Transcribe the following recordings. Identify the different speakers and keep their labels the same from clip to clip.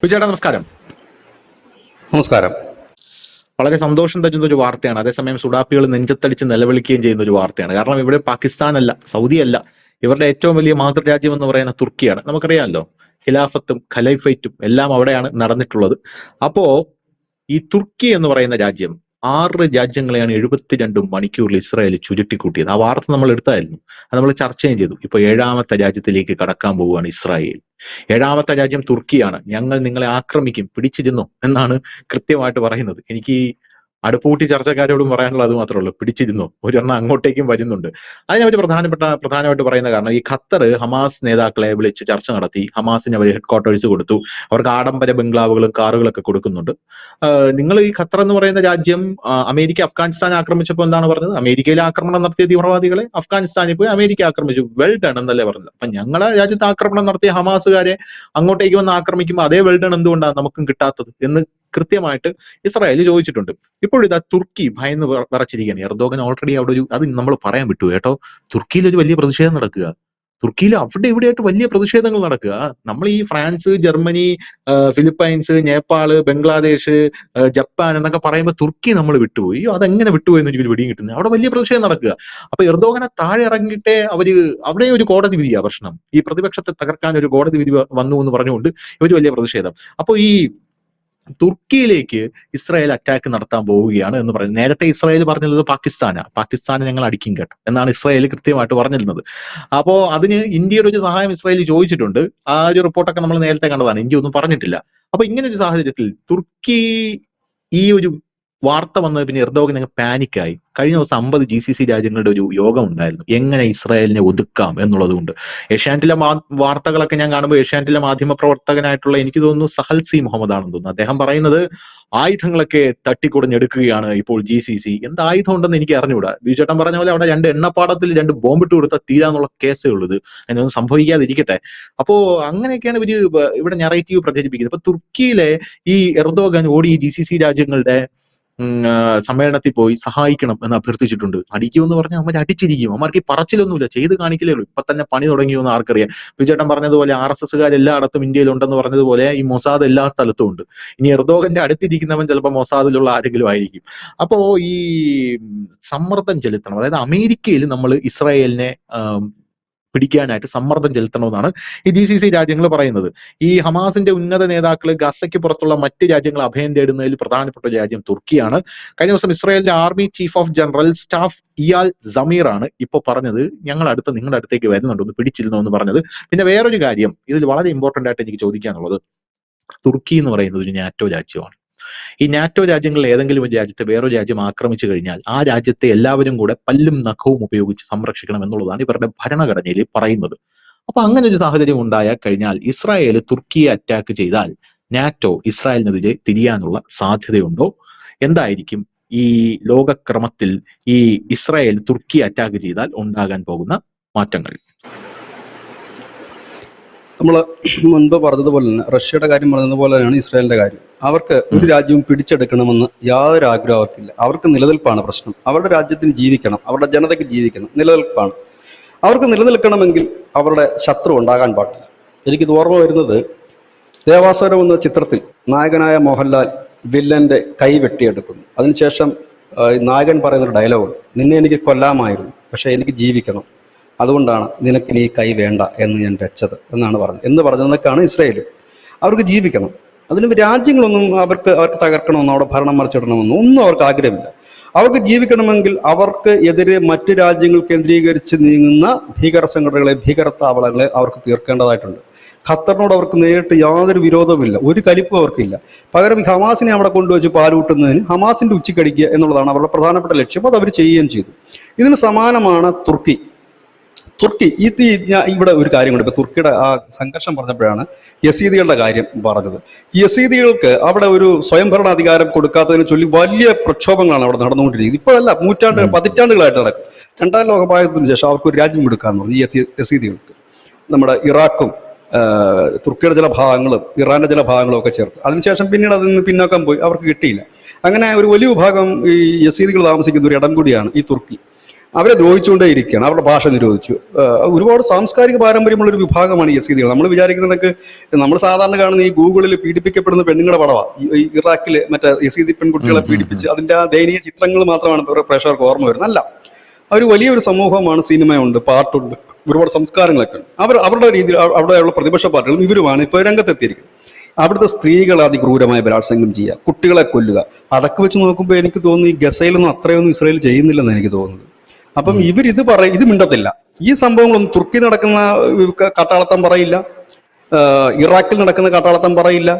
Speaker 1: ചേട്ടാ നമസ്കാരം.
Speaker 2: നമസ്കാരം.
Speaker 1: വളരെ സന്തോഷം തരുന്ന ഒരു വാർത്തയാണ്. അതേസമയം സുഡാപ്പികൾ നെഞ്ചത്തടിച്ച് നിലവിളിക്കുകയും ചെയ്യുന്ന ഒരു വാർത്തയാണ്. കാരണം ഇവിടെ പാകിസ്ഥാനല്ല, സൗദിയല്ല, ഇവരുടെ ഏറ്റവും വലിയ മാതൃരാജ്യം എന്ന് പറയുന്ന തുർക്കിയാണ്. നമുക്കറിയാമല്ലോ, ഖിലാഫത്തും ഖലൈഫൈറ്റും എല്ലാം അവിടെയാണ് നടന്നിട്ടുള്ളത്. അപ്പോ ഈ തുർക്കി എന്ന് പറയുന്ന രാജ്യം 6 രാജ്യങ്ങളെയാണ് 72 മണിക്കൂറിൽ ഇസ്രായേൽ ചുരുട്ടിക്കൂട്ടിയത്. ആ വാർത്ത നമ്മൾ എടുത്തായിരുന്നു, അത് നമ്മൾ ചർച്ചയും ചെയ്തു. ഇപ്പൊ 7ാമത്തെ രാജ്യത്തിലേക്ക് കടക്കാൻ പോവുകയാണ് ഇസ്രായേൽ. 7ാമത്തെ രാജ്യം തുർക്കിയാണ്. ഞങ്ങൾ നിങ്ങളെ ആക്രമിക്കും, പിടിച്ചിരുന്നു എന്നാണ് കൃത്യമായിട്ട് പറയുന്നത്. എനിക്ക് ഈ അടുപ്പൂട്ടി ചർച്ചക്കാരോടും പറയാനുള്ള അത് മാത്രമേ ഉള്ളൂ, പിടിച്ചിരുന്നു, ഒരെണ്ണം അങ്ങോട്ടേക്കും വരുന്നുണ്ട്. അതിനവര് പ്രധാനമായിട്ട് പറയുന്ന കാരണം ഈ ഖത്തർ ഹമാസ് നേതാക്കളെ വിളിച്ച് ചർച്ച നടത്തി. ഹമാസിന് അവർ ഹെഡ് ക്വാർട്ടേഴ്സ് കൊടുത്തു, അവർക്ക് ആഡംബര ബംഗ്ലാവുകളും കാറുകളൊക്കെ കൊടുക്കുന്നുണ്ട്. നിങ്ങൾ ഈ ഖത്തർ എന്ന് പറയുന്ന രാജ്യം അമേരിക്ക അഫ്ഗാനിസ്ഥാൻ ആക്രമിച്ചപ്പോൾ എന്താണ് പറഞ്ഞത്? അമേരിക്കയിൽ ആക്രമണം നടത്തിയ തീവ്രവാദികളെ അഫ്ഗാനിസ്ഥാനിൽ പോയി അമേരിക്ക ആക്രമിച്ചു, വെൽ ഡൺ എന്നല്ലേ പറഞ്ഞത്. അപ്പൊ ഞങ്ങളെ രാജ്യത്ത് ആക്രമണം നടത്തിയ ഹമാസുകാരെ അങ്ങോട്ടേക്ക് വന്ന് ആക്രമിക്കുമ്പോൾ അതേ വെൽ ഡൺ എന്തുകൊണ്ടാണ് നമുക്കും കിട്ടാത്തത് എന്ന് കൃത്യമായിട്ട് ഇസ്രായേൽ ചോദിച്ചിട്ടുണ്ട്. ഇപ്പോഴിതാ തുർക്കി ഭയന്ന് വിറച്ചിരിക്കുകയാണ്. എർദോഗൻ ഓൾറെഡി അവിടെ അത് നമ്മൾ പറയാൻ വിട്ടു കേട്ടോ. തുർക്കിയിൽ ഒരു വലിയ പ്രതിഷേധം നടക്കുക, തുർക്കിയിൽ അവിടെ ഇവിടെയായിട്ട് വലിയ പ്രതിഷേധങ്ങൾ നടക്കുക. നമ്മൾ ഈ France, Germany, Philippines, Nepal, Bangladesh, Japan എന്നൊക്കെ പറയുമ്പോൾ തുർക്കി നമ്മൾ വിട്ടുപോയി. അതെങ്ങനെ വിട്ടുപോയി എന്ന് എനിക്കൊരു പിടിയും കിട്ടുന്നത്. അവിടെ വലിയ പ്രതിഷേധം നടക്കുക. അപ്പൊ എർദോഗനെ താഴെ ഇറങ്ങിയിട്ടേ അവിടെ ഒരു കോടതി വിധിയാ പ്രശ്നം. ഈ പ്രതിപക്ഷത്തെ തകർക്കാൻ ഒരു കോടതി വിധി വന്നു എന്ന് പറഞ്ഞുകൊണ്ട് ഇവര് വലിയ പ്രതിഷേധം. അപ്പൊ ഈ തുർക്കിയിലേക്ക് ഇസ്രായേൽ അറ്റാക്ക് നടത്താൻ പോവുകയാണ് എന്ന് പറയുന്നത്. നേരത്തെ ഇസ്രായേൽ പറഞ്ഞിരുന്നത് പാകിസ്ഥാനെ ഞങ്ങൾ അടിക്കും കേട്ടോ എന്നാണ് ഇസ്രായേൽ കൃത്യമായിട്ട് പറഞ്ഞിരുന്നത്. അപ്പോ അതിന് ഇന്ത്യയുടെ ഒരു സഹായം ഇസ്രായേൽ ചോദിച്ചിട്ടുണ്ട്. ആ ഒരു റിപ്പോർട്ടൊക്കെ നമ്മൾ നേരത്തെ കണ്ടതാണ്, ഇന്ത്യ ഒന്നും പറഞ്ഞിട്ടില്ല. അപ്പൊ ഇങ്ങനെ ഒരു സാഹചര്യത്തിൽ തുർക്കി ഈ ഒരു വാർത്ത വന്നത് പിന്നെ എർദോഗൻ അങ്ങ് പാനിക്കായി. കഴിഞ്ഞ ദിവസം 50 GCC രാജ്യങ്ങളുടെ ഒരു യോഗം ഉണ്ടായിരുന്നു, എങ്ങനെ ഇസ്രായേലിനെ ഒതുക്കാം എന്നുള്ളത് കൊണ്ട്. ഏഷ്യാനെറ്റിലെ വാർത്തകളൊക്കെ ഞാൻ കാണുമ്പോൾ ഏഷ്യാനെറ്റിലെ മാധ്യമ പ്രവർത്തകനായിട്ടുള്ള എനിക്ക് തോന്നുന്നു സഹൽ സി മുഹമ്മദ് ആണെന്ന് തോന്നുന്നു, അദ്ദേഹം പറയുന്നത് ആയുധങ്ങളൊക്കെ തട്ടിക്കുടഞ്ഞെടുക്കുകയാണ് ഇപ്പോൾ GCC. എന്ത് ആയുധം ഉണ്ടെന്ന് എനിക്ക് അറിഞ്ഞുകൂടാ. ബിജുചേട്ടൻ പറഞ്ഞ പോലെ അവിടെ 2 എണ്ണപ്പാടത്തിൽ 2 ബോംബിട്ട് കൊടുത്താൽ തീരാന്നുള്ള കേസേ ഉള്ളത്, അതിനൊന്നും സംഭവിക്കാതിരിക്കട്ടെ. അപ്പോ അങ്ങനെയൊക്കെയാണ് ഇവിടെ നറേറ്റീവ് പ്രചരിപ്പിക്കുന്നത്. അപ്പൊ തുർക്കിയിലെ ഈ എർദോഗൻ ഓടി GCC രാജ്യങ്ങളുടെ സമ്മേളനത്തിൽ പോയി സഹായിക്കണം എന്ന് അഭ്യർത്ഥിച്ചിട്ടുണ്ട്. അടിക്കുമെന്ന് പറഞ്ഞാൽ അമ്മ അടിച്ചിരിക്കും. അമ്മമാർക്ക് ഈ പറച്ചിലൊന്നുമില്ല, ചെയ്ത് കാണിക്കലേ ഉള്ളൂ. ഇപ്പൊ തന്നെ പണി തുടങ്ങിയെന്ന് ആർക്കറിയാം. വിജയേട്ടൻ പറഞ്ഞതുപോലെ RSSകാർ എല്ലായിടത്തും ഇന്ത്യയിൽ ഉണ്ടെന്ന് പറഞ്ഞതുപോലെ ഈ മൊസാദ് എല്ലാ സ്ഥലത്തും ഉണ്ട്. ഇനി എർദോഗന്റെ അടുത്തിരിക്കുന്നവൻ ചിലപ്പോൾ മൊസാദിലുള്ള ആരെങ്കിലും ആയിരിക്കും. അപ്പോ ഈ സമ്മർദ്ദം ചെലുത്തണം, അതായത് അമേരിക്കയിൽ നമ്മൾ ഇസ്രായേലിനെ പിടിക്കാനായിട്ട് സമ്മർദ്ദം ചെലുത്തണമെന്നാണ് ഈ GCC രാജ്യങ്ങൾ പറയുന്നത്. ഈ ഹമാസിന്റെ ഉന്നത നേതാക്കൾ ഗസയ്ക്ക് പുറത്തുള്ള മറ്റ് രാജ്യങ്ങൾ അഭയം തേടുന്നതിൽ പ്രധാനപ്പെട്ട ഒരു രാജ്യം തുർക്കിയാണ്. കഴിഞ്ഞ ദിവസം ഇസ്രായേലിന്റെ army chief of general staff Eyal Zamir ആണ് ഇപ്പോൾ പറഞ്ഞത്, ഞങ്ങൾ നിങ്ങളുടെ അടുത്തേക്ക് വരുന്നുണ്ട്, ഒന്ന് പിടിച്ചിരുന്നോ എന്ന് പറഞ്ഞത്. പിന്നെ വേറൊരു കാര്യം ഇതിൽ വളരെ ഇമ്പോർട്ടന്റ് ആയിട്ട് എനിക്ക് ചോദിക്കാനുള്ളത്, തുർക്കി എന്ന് പറയുന്നത് ഒരു നാറ്റോ രാജ്യമാണ്. ഈ നാറ്റോ രാജ്യങ്ങളിൽ ഏതെങ്കിലും ഒരു രാജ്യത്തെ വേറൊരു രാജ്യം ആക്രമിച്ചു കഴിഞ്ഞാൽ ആ രാജ്യത്തെ എല്ലാവരും കൂടെ പല്ലും നഖവും ഉപയോഗിച്ച് സംരക്ഷിക്കണം എന്നുള്ളതാണ് ഇവരുടെ ഭരണഘടനയിൽ പറയുന്നത്. അപ്പൊ അങ്ങനെ ഒരു സാഹചര്യം ഉണ്ടായാൽ കഴിഞ്ഞാൽ ഇസ്രായേൽ തുർക്കിയെ അറ്റാക്ക് ചെയ്താൽ നാറ്റോ ഇസ്രായേലിനെതിരെ തിരിയാനുള്ള സാധ്യതയുണ്ടോ? എന്തായിരിക്കും ഈ ലോകക്രമത്തിൽ ഈ ഇസ്രായേൽ തുർക്കി അറ്റാക്ക് ചെയ്താൽ ഉണ്ടാകാൻ പോകുന്ന മാറ്റങ്ങൾ?
Speaker 2: നമ്മൾ മുൻപ് പറഞ്ഞതുപോലെ തന്നെ റഷ്യയുടെ കാര്യം പറഞ്ഞതുപോലെ തന്നെയാണ് ഇസ്രായേലിന്റെ കാര്യം. അവർക്ക് ഒരു രാജ്യവും പിടിച്ചെടുക്കണമെന്ന് യാതൊരു ആഗ്രഹം അവർക്കില്ല. അവർക്ക് നിലനിൽപ്പാണ് പ്രശ്നം. അവരുടെ രാജ്യത്തിന് ജീവിക്കണം, അവരുടെ ജനതയ്ക്ക് ജീവിക്കണം, നിലനിൽപ്പാണ്. അവർക്ക് നിലനിൽക്കണമെങ്കിൽ അവരുടെ ശത്രു ഉണ്ടാകാൻ പാടില്ല. എനിക്കിത് ഓർമ്മ വരുന്നത് ദേവാസുരം എന്ന ചിത്രത്തിൽ നായകനായ മോഹൻലാൽ വില്ലന്റെ കൈ വെട്ടിയെടുക്കുന്നു. അതിനുശേഷം നായകൻ പറയുന്നൊരു ഡയലോഗുണ്ട്, നിന്നെ എനിക്ക് കൊല്ലാമായിരുന്നു, പക്ഷെ എനിക്ക് ജീവിക്കണം, അതുകൊണ്ടാണ് നിനക്കിനി ഈ കൈ വേണ്ട എന്ന് ഞാൻ വെച്ചത് എന്നാണ് പറഞ്ഞതൊക്കെയാണ് ഇസ്രായേൽ. അവർക്ക് ജീവിക്കണം, അതിന് രാജ്യങ്ങളൊന്നും അവർക്ക് തകർക്കണമെന്നോ അവിടെ ഭരണം മറിച്ചിടണമെന്നോ ഒന്നും അവർക്ക് ആഗ്രഹമില്ല. അവർക്ക് ജീവിക്കണമെങ്കിൽ അവർക്ക് എതിരെ മറ്റ് രാജ്യങ്ങൾ കേന്ദ്രീകരിച്ച് നീങ്ങുന്ന ഭീകര സംഘടനകളെ, ഭീകരത്താവളങ്ങളെ അവർക്ക് തീർക്കേണ്ടതായിട്ടുണ്ട്. ഖത്തറിനോട് അവർക്ക് നേരിട്ട് യാതൊരു വിരോധവുമില്ല, ഒരു കലിപ്പും അവർക്കില്ല. പകരം ഹമാസിനെ അവിടെ കൊണ്ടുവച്ച് പാലൂട്ടുന്നതിന് ഹമാസിന്റെ ഉച്ചക്കടിക്കുക എന്നുള്ളതാണ് അവരുടെ പ്രധാനപ്പെട്ട ലക്ഷ്യം. അത് അവർ ചെയ്യുകയും ചെയ്തു. ഇതിന് സമാനമാണ് തുർക്കി. ഇവിടെ ഒരു കാര്യം കൊണ്ട്, ഇപ്പൊ തുർക്കിയുടെ ആ സംഘർഷം പറഞ്ഞപ്പോഴാണ് യസീദികളുടെ കാര്യം പറഞ്ഞത്. യസീദികൾക്ക് അവിടെ ഒരു സ്വയംഭരണാധികാരം കൊടുക്കാത്തതിനെ ചൊല്ലി വലിയ പ്രക്ഷോഭങ്ങളാണ് അവിടെ നടന്നുകൊണ്ടിരിക്കുന്നത്. ഇപ്പോഴല്ല, പതിറ്റാണ്ടുകളായിട്ട് നടക്കും. 2ാം ലോകമഹായുദ്ധത്തിന് ശേഷം അവർക്ക് ഒരു രാജ്യം കൊടുക്കാന്ന് പറഞ്ഞു ഈ യസീദികൾക്ക്. നമ്മുടെ ഇറാഖും തുർക്കിയുടെ ചില ഭാഗങ്ങളും ഇറാന്റെ ചില ഭാഗങ്ങളും ഒക്കെ ചേർത്ത്. അതിനുശേഷം പിന്നീട് അതിൽ നിന്ന് പിന്നോക്കം പോയി, അവർക്ക് കിട്ടിയില്ല. അങ്ങനെ ഒരു വലിയ വിഭാഗം ഈ യസീദികൾ താമസിക്കുന്ന ഒരു ഇടം കൂടിയാണ് ഈ തുർക്കി. അവരെ ദ്രോഹിച്ചുകൊണ്ടേ ഇരിക്കുകയാണ്. അവരുടെ ഭാഷ നിരോധിച്ചു. ഒരുപാട് സാംസ്കാരിക പാരമ്പര്യമുള്ള ഒരു വിഭാഗമാണ് ഈ യസീദികൾ. നമ്മൾ വിചാരിക്കുന്നതൊക്കെ നമ്മൾ സാധാരണ കാണുന്ന ഈ ഗൂഗിളിൽ പീഡിപ്പിക്കപ്പെടുന്ന പെണ്ണുങ്ങളുടെ പടമാണ്. ഇറാഖിൽ മറ്റേ യസീദി പെൺകുട്ടികളെ പീഡിപ്പിച്ച് അതിന്റെ ആ ദയനീയ ചിത്രങ്ങൾ മാത്രമാണ് പ്രേക്ഷകർക്ക് ഓർമ്മ വരുന്നത്. അല്ല, അവർ വലിയൊരു സമൂഹമാണ്. സിനിമയുണ്ട്, പാട്ടുണ്ട്, ഒരുപാട് സംസ്കാരങ്ങളൊക്കെ ഉണ്ട്. അവരുടെ രീതിയിൽ അവിടെയുള്ള പ്രതിപക്ഷ പാർട്ടികളും ഇവരുമാണ് ഇപ്പോൾ രംഗത്തെത്തിയിരിക്കുന്നത്. അവിടുത്തെ സ്ത്രീകളെ അതിക്രൂരമായ ബലാത്സംഗം ചെയ്യുക, കുട്ടികളെ കൊല്ലുക, അതൊക്കെ വെച്ച് നോക്കുമ്പോൾ എനിക്ക് തോന്നുന്നു ഈ ഗസയിലൊന്നും അത്രയൊന്നും ഇസ്രായേൽ ചെയ്യുന്നില്ലെന്ന് എനിക്ക് തോന്നുന്നത്. അപ്പം ഇത് മിണ്ടത്തില്ല. ഈ സംഭവങ്ങളൊന്നും തുർക്കി നടക്കുന്ന കാട്ടാളത്തം പറയില്ല, ഇറാഖിൽ നടക്കുന്ന കാട്ടാളത്തം പറയില്ല,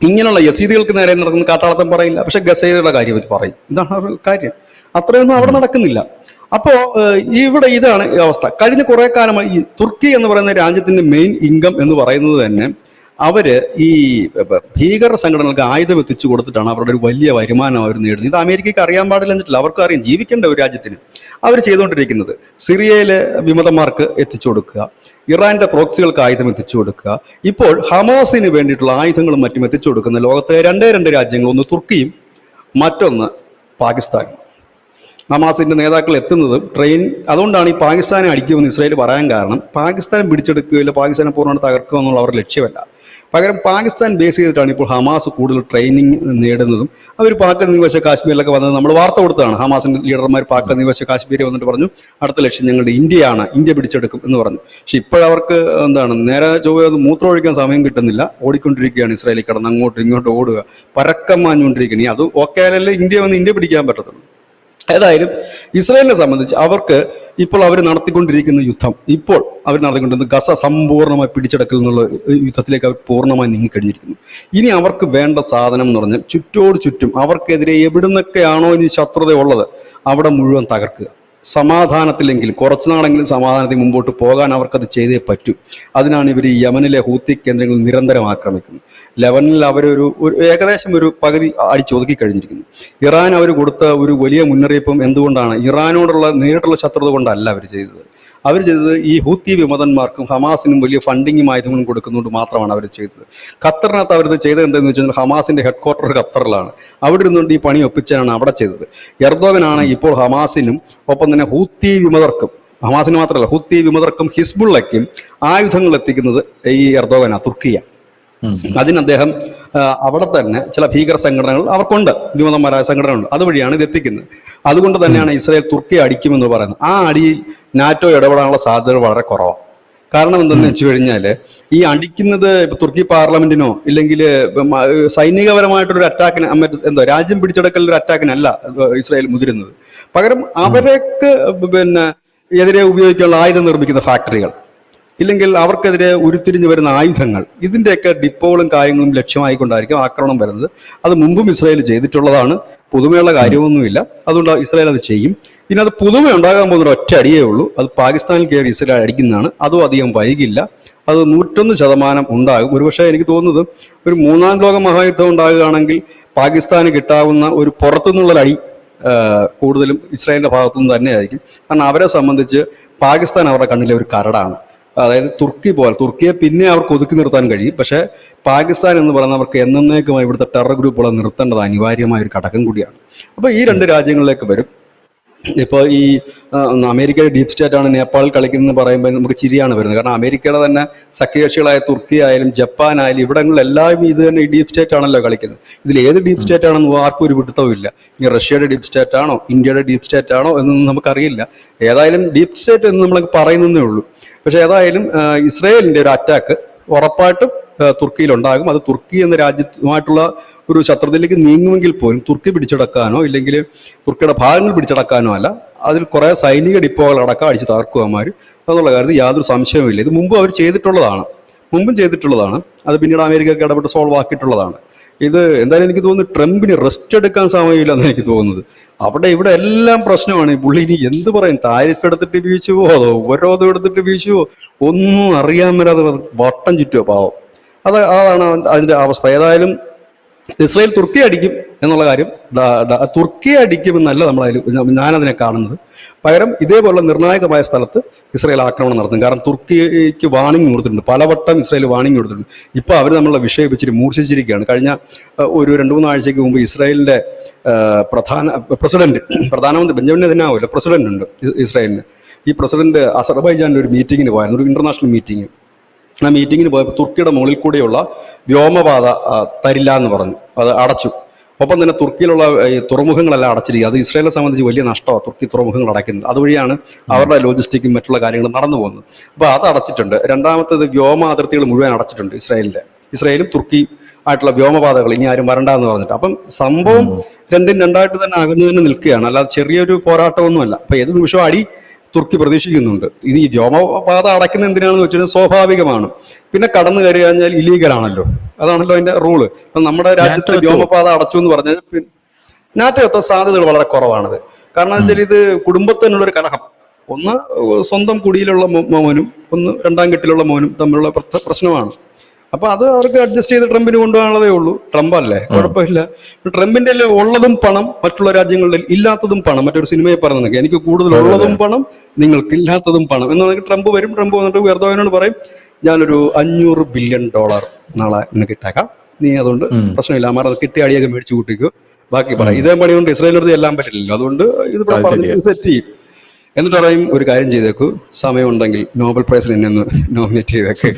Speaker 2: ഇങ്ങനെയുള്ള യസീദികൾക്ക് നേരെ നടക്കുന്ന കാട്ടാളത്തം പറയില്ല. പക്ഷെ ഗസയുടെ കാര്യം അവർ പറയും. ഇതാണ് കാര്യം. അത്രയൊന്നും അവിടെ നടക്കുന്നില്ല. അപ്പോ ഇവിടെ ഇതാണ് ഈ അവസ്ഥ. കഴിഞ്ഞ കുറെ കാലമായി ഈ തുർക്കി എന്ന് പറയുന്ന രാജ്യത്തിന്റെ മെയിൻ ഇൻകം എന്ന് പറയുന്നത് തന്നെ അവര് ഈ ഭീകര സംഘടനകൾക്ക് ആയുധം എത്തിച്ചു കൊടുത്തിട്ടാണ് അവരുടെ ഒരു വലിയ വരുമാനം അവർ നേടുന്നത്. ഇത് അമേരിക്കയ്ക്ക് അറിയാൻ പാടില്ല എന്നിട്ടില്ല, അവർക്ക് അറിയാം. ജീവിക്കേണ്ട ഒരു രാജ്യത്തിന് അവർ ചെയ്തുകൊണ്ടിരിക്കുന്നത് സിറിയയിലെ വിമതന്മാർക്ക് എത്തിച്ചു കൊടുക്കുക, ഇറാന്റെ പ്രോക്സികൾക്ക് ആയുധം എത്തിച്ചു കൊടുക്കുക, ഇപ്പോൾ ഹമാസിന് വേണ്ടിയിട്ടുള്ള ആയുധങ്ങളും മറ്റും എത്തിച്ചു കൊടുക്കുന്ന ലോകത്തെ രണ്ട് രാജ്യങ്ങൾ, ഒന്ന് തുർക്കിയും മറ്റൊന്ന് പാകിസ്ഥാനും. ഹമാസിന്റെ നേതാക്കൾ എത്തുന്നത് അതുകൊണ്ടാണ് ഈ പാകിസ്ഥാനെ അടിക്കുമെന്ന് ഇസ്രായേൽ പറയാൻ കാരണം. പാകിസ്ഥാൻ പിടിച്ചെടുക്കുകയില്ല, പാകിസ്ഥാനെ പൂർണ്ണമായിട്ട് തകർക്കുക എന്നുള്ള അവരുടെ ലക്ഷ്യമല്ല. പകരം പാകിസ്ഥാൻ ബേസ് ചെയ്തിട്ടാണ് ഇപ്പോൾ ഹമാസ് കൂടുതൽ ട്രെയിനിങ് നേടുന്നതും. അവർ പാക് നിവശ കാശ്മീരിലൊക്കെ വന്നത് നമ്മൾ വാർത്ത കൊടുത്തതാണ്. ഹമാസിന്റെ ലീഡർമാർ പാക് നിവശ കാശ്മീരിൽ വന്നിട്ട് പറഞ്ഞു അടുത്ത ലക്ഷ്യം ഞങ്ങളുടെ ഇന്ത്യയാണ്, ഇന്ത്യ പിടിച്ചെടുക്കും എന്ന് പറഞ്ഞു. പക്ഷെ ഇപ്പോഴവർക്ക് നേരെ ചൊവ്വ മൂത്രം ഒഴിക്കാൻ സമയം കിട്ടുന്നില്ല. ഓടിക്കൊണ്ടിരിക്കുകയാണ് ഇസ്രായേലിൽ കിടന്ന് അങ്ങോട്ടും ഇങ്ങോട്ടും ഓടുക, പരക്കം മാഞ്ഞുകൊണ്ടിരിക്കുകയാണ്. അത് ഓക്കെ ആയാലല്ലേ ഇന്ത്യ പിടിക്കാൻ പറ്റത്തുള്ളൂ. ഏതായാലും ഇസ്രായേലിനെ സംബന്ധിച്ച് അവർക്ക് ഇപ്പോൾ അവർ നടത്തിക്കൊണ്ടിരിക്കുന്ന യുദ്ധം, ഇപ്പോൾ അവർ നടത്തിക്കൊണ്ടിരുന്ന ഗസ സമ്പൂർണ്ണമായി പിടിച്ചെടുക്കൽ എന്നുള്ള യുദ്ധത്തിലേക്ക് അവർ പൂർണ്ണമായി നീങ്ങിക്കഴിഞ്ഞിരിക്കുന്നു. ഇനി അവർക്ക് വേണ്ട സാധനം എന്ന് പറഞ്ഞാൽ ചുറ്റോട് ചുറ്റും അവർക്കെതിരെ എവിടുന്നൊക്കെയാണോ ഇനി ശത്രുത ഉള്ളത് അവിടെ മുഴുവൻ തകർക്കുക. സമാധാനത്തിലെങ്കിലും കുറച്ചു നാളെങ്കിലും സമാധാനത്തിൽ മുമ്പോട്ട് പോകാൻ അവർക്കത് ചെയ്തേ പറ്റൂ. അതിനാണ് ഇവർ ഈ യമനിലെ ഹൂത്തി കേന്ദ്രങ്ങൾ നിരന്തരം ആക്രമിക്കുന്നത്. ലെബനനിൽ അവരൊരു ഏകദേശം ഒരു പകുതി അടിച്ചൊതുക്കി കഴിഞ്ഞിരിക്കുന്നു. ഇറാൻ അവർ കൊടുത്ത ഒരു വലിയ മുന്നറിയിപ്പും എന്തുകൊണ്ടാണ്? ഇറാനോടുള്ള നേരിട്ടുള്ള ശത്രുത കൊണ്ടല്ല അവർ ചെയ്തത്. അവർ ചെയ്തത് ഈ ഹൂത്തി വിമതന്മാർക്കും ഹമാസിനും വലിയ ഫണ്ടിങ്ങും ആയുധങ്ങളും കൊടുക്കുന്നതുകൊണ്ട് മാത്രമാണ് അവർ ചെയ്തത്. ഖത്തറിനകത്ത് അവരത് ചെയ്തത് എന്താണെന്ന് വെച്ചാൽ ഹമാസിന്റെ ഹെഡ് ക്വാർട്ടർ ഖത്തറിലാണ്. അവിടെ ഇരുന്നുകൊണ്ട് ഈ പണി ഒപ്പിച്ചാണ് അവിടെ ചെയ്തത്. എർദോഗനാണ് ഇപ്പോൾ ഹമാസിനും ഒപ്പം തന്നെ ഹൂത്തി വിമതർക്കും, ഹമാസിന് മാത്രമല്ല ഹൂത്തി വിമതർക്കും ഹിസ്ബുള്ളയ്ക്കും ആയുധങ്ങൾ എത്തിക്കുന്നത് ഈ എർദോഗനാ, തുർക്കിയ. അതിന് അദ്ദേഹം അവിടെ തന്നെ ചില ഭീകര സംഘടനകൾ അവർക്കുണ്ട്, വിമതന്മാരായ സംഘടനകളുണ്ട്, അതുവഴിയാണ് ഇത് എത്തിക്കുന്നത്. അതുകൊണ്ട് തന്നെയാണ് ഇസ്രായേൽ തുർക്കിയെ അടിക്കുമെന്ന് പറയുന്നത്. ആ അടിയിൽ നാറ്റോ ഇടപെടാനുള്ള സാധ്യതകൾ വളരെ കുറവാണ്. കാരണം എന്തെന്ന് വെച്ച് കഴിഞ്ഞാൽ ഈ അടിക്കുന്നത് ഇപ്പൊ തുർക്കി പാർലമെന്റിനോ ഇല്ലെങ്കിൽ സൈനികപരമായിട്ടൊരു അറ്റാക്കിന് രാജ്യം പിടിച്ചെടുക്കലൊരു അറ്റാക്കിനല്ല ഇസ്രായേൽ മുതിരുന്നത്. പകരം അവർക്ക് എതിരെ ഉപയോഗിക്കാനുള്ള ആയുധം നിർമ്മിക്കുന്ന ഫാക്ടറികൾ, ഇല്ലെങ്കിൽ അവർക്കെതിരെ ഉരുത്തിരിഞ്ഞു വരുന്ന ആയുധങ്ങൾ, ഇതിൻ്റെയൊക്കെ ഡിപ്പോകളും കാര്യങ്ങളും ലക്ഷ്യമായിക്കൊണ്ടായിരിക്കും ആക്രമണം വരുന്നത്. അത് മുമ്പും ഇസ്രായേൽ ചെയ്തിട്ടുള്ളതാണ്, പുതുമയുള്ള കാര്യമൊന്നുമില്ല. അതുകൊണ്ട് ഇസ്രായേൽ അത് ചെയ്യും. ഇനി അത് പുതുമ ഉണ്ടാകാൻ പോകുന്ന ഒറ്റ അടിയേ ഉള്ളൂ, അത് പാകിസ്ഥാനിൽ കയറി ഇസ്രായേൽ അടിക്കുന്നതാണ്. അതും അധികം വൈകില്ല, അത് 101% ഉണ്ടാകും. ഒരുപക്ഷെ എനിക്ക് തോന്നുന്നത് ഒരു 3ാം ലോക മഹായുദ്ധം ഉണ്ടാകുകയാണെങ്കിൽ പാകിസ്ഥാന് കിട്ടാവുന്ന ഒരു പുറത്തുനിന്നുള്ള അടി കൂടുതലും ഇസ്രായേലിന്റെ ഭാഗത്തുനിന്ന് തന്നെയായിരിക്കും. കാരണം അവരെ സംബന്ധിച്ച് പാകിസ്ഥാൻ അവരുടെ കണ്ണിലെ ഒരു കരടാണ്. അതായത് തുർക്കിയെ പിന്നെ അവർക്ക് ഒതുക്കി നിർത്താൻ കഴിയും. പക്ഷെ പാകിസ്ഥാൻ എന്ന് പറയുന്നത് അവർക്ക് എന്നേക്കുമായി ഇവിടുത്തെ ടെറർ ഗ്രൂപ്പുകളെ നിർത്തേണ്ടത് അനിവാര്യമായ ഒരു ഘടകം കൂടിയാണ്. അപ്പോൾ ഈ രണ്ട് രാജ്യങ്ങളിലേക്ക് വരും. ഇപ്പോൾ ഈ അമേരിക്കയുടെ ഡീപ് സ്റ്റേറ്റ് ആണ് നേപ്പാളിൽ കളിക്കുന്നതെന്ന് പറയുമ്പോൾ നമുക്ക് ചിരിയാണ് വരുന്നത്. കാരണം അമേരിക്കയുടെ തന്നെ സഖ്യകക്ഷികളായ തുർക്കി ആയാലും ജപ്പാൻ ആയാലും ഇവിടങ്ങളിലെല്ലാം ഇത് തന്നെ ഈ ഡീപ് സ്റ്റേറ്റ് ആണല്ലോ കളിക്കുന്നത്. ഇതിൽ ഏത് ഡീപ് സ്റ്റേറ്റ് ആണെന്ന് ആർക്കും ഒരു പിടുത്തവും ഇല്ല. ഇനി റഷ്യയുടെ ഡീപ് സ്റ്റേറ്റ് ആണോ ഇന്ത്യയുടെ ഡീപ് സ്റ്റേറ്റ് ആണോ എന്നൊന്നും നമുക്കറിയില്ല. ഏതായാലും ഡീപ് സ്റ്റേറ്റ് എന്ന് നമ്മൾ പറയുന്നതേ ഉള്ളൂ. പക്ഷെ ഏതായാലും ഇസ്രായേലിന്റെ ഒരു അറ്റാക്ക് ഉറപ്പായിട്ടും തുർക്കിയിലുണ്ടാകും. അത് തുർക്കി എന്ന രാജ്യത്തുമായിട്ടുള്ള ഒരു ശത്രുതയിലേക്ക് നീങ്ങുമെങ്കിൽ പോലും തുർക്കി പിടിച്ചടക്കാനോ ഇല്ലെങ്കിൽ തുർക്കിയുടെ ഭാഗങ്ങൾ പിടിച്ചടക്കാനോ അല്ല, അതിൽ കുറെ സൈനിക ഡിപ്പോകൾ അടക്കം അടിച്ച് തകർക്കുവന്മാർ എന്നുള്ള കാര്യത്തിൽ യാതൊരു സംശയവുമില്ല. ഇത് മുമ്പും ചെയ്തിട്ടുള്ളതാണ്. അത് പിന്നീട് അമേരിക്കയ്ക്ക് ഇടപെട്ട് സോൾവ് ആക്കിയിട്ടുള്ളതാണ്. ഇത് എന്തായാലും എനിക്ക് തോന്നുന്നു ട്രംപിന് റെസ്റ്റ് എടുക്കാൻ സമയമില്ല എന്ന് എനിക്ക് തോന്നുന്നത്. ഇവിടെ എല്ലാം പ്രശ്നമാണ്. പുള്ളി ഇനി എന്ത് പറയും? താരിഫ് എടുത്തിട്ട് വീശുവോ അതോ ഉപരോധം എടുത്തിട്ട് വീശുവോ ഒന്നും അറിയാൻ വരാതെ വട്ടം ചുറ്റുമോ പാവം. അതാണ് അതിന്റെ അവസ്ഥ. ഏതായാലും ഇസ്രായേൽ തുർക്കി അടിക്കും, എന്നുള്ള കാര്യം തുർക്കിയെ അടിക്കുമെന്നല്ല ഞാനതിനെ കാണുന്നത്. പകരം ഇതേപോലുള്ള നിർണായകമായ സ്ഥലത്ത് ഇസ്രായേൽ ആക്രമണം നടത്തും. കാരണം തുർക്കിക്ക് വാണിംഗ് കൊടുത്തിട്ടുണ്ട്, പലവട്ടം ഇസ്രായേൽ വാണിംഗ് കൊടുത്തിട്ടുണ്ട്. ഇപ്പോൾ അവർ നമ്മളുടെ വിഷയം വെച്ചിട്ട് മൂർച്ഛിച്ചിരിക്കുകയാണ്. കഴിഞ്ഞ ഒരു 2-3 ആഴ്ചയ്ക്ക് മുമ്പ് ഇസ്രായേലിൻ്റെ പ്രധാനമന്ത്രി ബെഞ്ചമിൻ നെതന്യാഹു പ്രസിഡന്റ് ഉണ്ട് ഇസ്രായേലിന്. ഈ പ്രസിഡന്റ് അസർബൈജാനിൽ ഒരു മീറ്റിങ്ങിന് പോയായിരുന്നു, ഒരു ഇന്റർനാഷണൽ മീറ്റിംഗ്. ആ മീറ്റിങ്ങിന് പോയപ്പോൾ തുർക്കിയുടെ മുകളിൽ കൂടെയുള്ള വ്യോമപാത തരില്ല എന്ന് പറഞ്ഞു, അത് അടച്ചു. ഒപ്പം തന്നെ തുർക്കിയിലുള്ള ഈ തുറമുഖങ്ങളെല്ലാം അടച്ചിരിക്കുക. അത് ഇസ്രായേലിനെ സംബന്ധിച്ച് വലിയ നഷ്ടമാണ്, തുർക്കി തുറമുഖങ്ങൾ അടയ്ക്കുന്നത്. അതുവഴിയാണ് അവരുടെ ലോജിസ്റ്റിക്കും മറ്റുള്ള കാര്യങ്ങളും നടന്നു പോകുന്നത്. അപ്പോൾ അത് അടച്ചിട്ടുണ്ട്. രണ്ടാമത്തേത് വ്യോമ അതിർത്തികൾ മുഴുവൻ അടച്ചിട്ടുണ്ട് ഇസ്രായേലും തുർക്കിയും ആയിട്ടുള്ള വ്യോമപാതകൾ ഇനി ആരും വരണ്ടെന്ന് പറഞ്ഞിട്ട്. അപ്പം സംഭവം രണ്ടും രണ്ടായിട്ട് തന്നെ അകന്നു തന്നെ നിൽക്കുകയാണ്, അല്ലാതെ ചെറിയൊരു പോരാട്ടമൊന്നുമല്ല. അപ്പം ഏത് നിമിഷവും അടി തുർക്കി പ്രതീക്ഷിക്കുന്നുണ്ട്. ഇത് ഈ വ്യോമപാത അടയ്ക്കുന്ന എന്തിനാണെന്ന് വെച്ചാൽ സ്വാഭാവികമാണ്. പിന്നെ കടന്നു കയറി കഴിഞ്ഞാൽ ഇല്ലീഗലാണല്ലോ, അതാണല്ലോ അതിന്റെ റൂള്. ഇപ്പം നമ്മുടെ രാജ്യത്ത് വ്യോമപാത അടച്ചു എന്ന് പറഞ്ഞാൽ നാറ്റോ എത്താൻ സാധ്യതകൾ വളരെ കുറവാണത്. കാരണം എന്ന് വെച്ചാൽ ഇത് കുടുംബത്തിനുള്ളൊരു കലഹം. ഒന്ന് സ്വന്തം കുടിയിലുള്ള മോനും ഒന്ന് രണ്ടാം കെട്ടിലുള്ള മോനും തമ്മിലുള്ള പ്രശ്നമാണ്. അപ്പൊ അത് അവർക്ക് അഡ്ജസ്റ്റ് ചെയ്ത് ട്രംപിന് കൊണ്ടുപോകാനുള്ളതേ ഉള്ളൂ. ട്രംപ് അല്ലേ, കുഴപ്പമില്ല. ട്രംപിന്റെ ഉള്ളതും പണം, മറ്റുള്ള രാജ്യങ്ങളിൽ ഇല്ലാത്തതും പണം. മറ്റൊരു സിനിമയെ പറഞ്ഞതൊക്കെ, എനിക്ക് കൂടുതൽ ഉള്ളതും പണം, നിങ്ങൾക്ക് ഇല്ലാത്തതും പണം എന്നുണ്ടെങ്കിൽ ട്രംപ് വരും. ട്രംപ് വന്നിട്ട് എർദോഗനോട് പറയും, ഞാനൊരു $500 ബില്യൺ നാളെ നിനക്ക് ഇട്ടേക്കാം, നീ അതുകൊണ്ട് പ്രശ്നമില്ല, അമാർ അത് കിട്ടിയ അടിയൊക്കെ മേടിച്ചു കൂട്ടിക്കോ, ബാക്കി പറയാം. ഇതേ പണി കൊണ്ട് ഇസ്രായേലിനടുത്ത് എല്ലാം പറ്റില്ലല്ലോ, അതുകൊണ്ട് ഇത് സെറ്റ് ചെയ്യും. എന്നിട്ട് പറയും, ഒരു കാര്യം ചെയ്തേക്കു, സമയമുണ്ടെങ്കിൽ നോബൽ പ്രൈസിന് എന്നെ ഒന്ന് നോമിനേറ്റ് ചെയ്തേക്ക്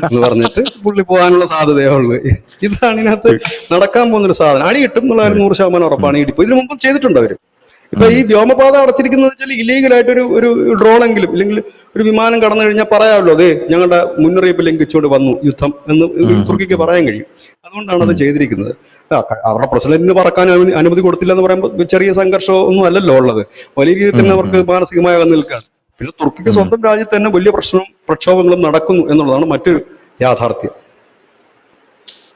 Speaker 2: എന്ന് പറഞ്ഞിട്ട് പുള്ളി പോകാനുള്ള സാധ്യതയേ ഉള്ളൂ. ഇതാണ് ഇതിനകത്ത് നടക്കാൻ പോകുന്നൊരു സാധനം. അടി കിട്ടും എന്നുള്ള 100% ഉറപ്പാണ്. ഇടിപ്പോ ഇതിനു മുമ്പും ചെയ്തിട്ടുണ്ട് അവര്. ഇപ്പൊ ഈ വ്യോമപാത അടച്ചിരിക്കുന്നത് വെച്ചാൽ ഇല്ലീഗലായിട്ട് ഒരു ഡ്രോണെങ്കിലും ഇല്ലെങ്കിൽ ഒരു വിമാനം കടന്നു കഴിഞ്ഞാൽ പറയാമല്ലോ, അതെ ഞങ്ങളുടെ മുന്നറിയിപ്പ് ലംഘിച്ചുകൊണ്ട് വന്നു യുദ്ധം എന്ന് തുർക്കിക്ക് പറയാൻ കഴിയും. അതുകൊണ്ടാണ് അത് ചെയ്തിരിക്കുന്നത്. അവരുടെ പ്രസിഡന്റിന് പറക്കാൻ അനുമതി കൊടുത്തില്ല എന്ന് പറയുമ്പോൾ ചെറിയ സംഘർഷം ഒന്നും അല്ലല്ലോ ഉള്ളത്, വലിയ രീതിയിൽ തന്നെ അവർക്ക് മാനസികമായി അകന്നു നിൽക്കുകയാണ്. പിന്നെ തുർക്കിക്ക് സ്വന്തം രാജ്യത്ത് തന്നെ വലിയ പ്രക്ഷോഭങ്ങളും നടക്കുന്നു എന്നുള്ളതാണ് മറ്റൊരു യാഥാർത്ഥ്യം.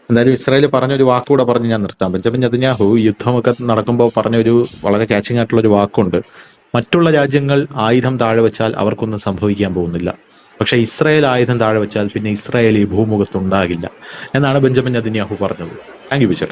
Speaker 1: എന്തായാലും ഇസ്രായേൽ പറഞ്ഞൊരു വാക്കുകൂടെ പറഞ്ഞ് ഞാൻ നിർത്താം. ബെഞ്ചമിൻ നെതന്യാഹു യുദ്ധമൊക്കെ നടക്കുമ്പോൾ പറഞ്ഞൊരു വളരെ കാച്ചിങ് ആയിട്ടുള്ള ഒരു വാക്കുണ്ട്, മറ്റുള്ള രാജ്യങ്ങൾ ആയുധം താഴെ വെച്ചാൽ അവർക്കൊന്നും സംഭവിക്കാൻ പോകുന്നില്ല, പക്ഷെ ഇസ്രായേൽ ആയുധം താഴെ വെച്ചാൽ പിന്നെ ഇസ്രായേൽ ഈ ഭൂമുഖത്തുണ്ടാകില്ല എന്നാണ് ബെഞ്ചമിൻ നെതന്യാഹു പറഞ്ഞത്. Thank you Bishar.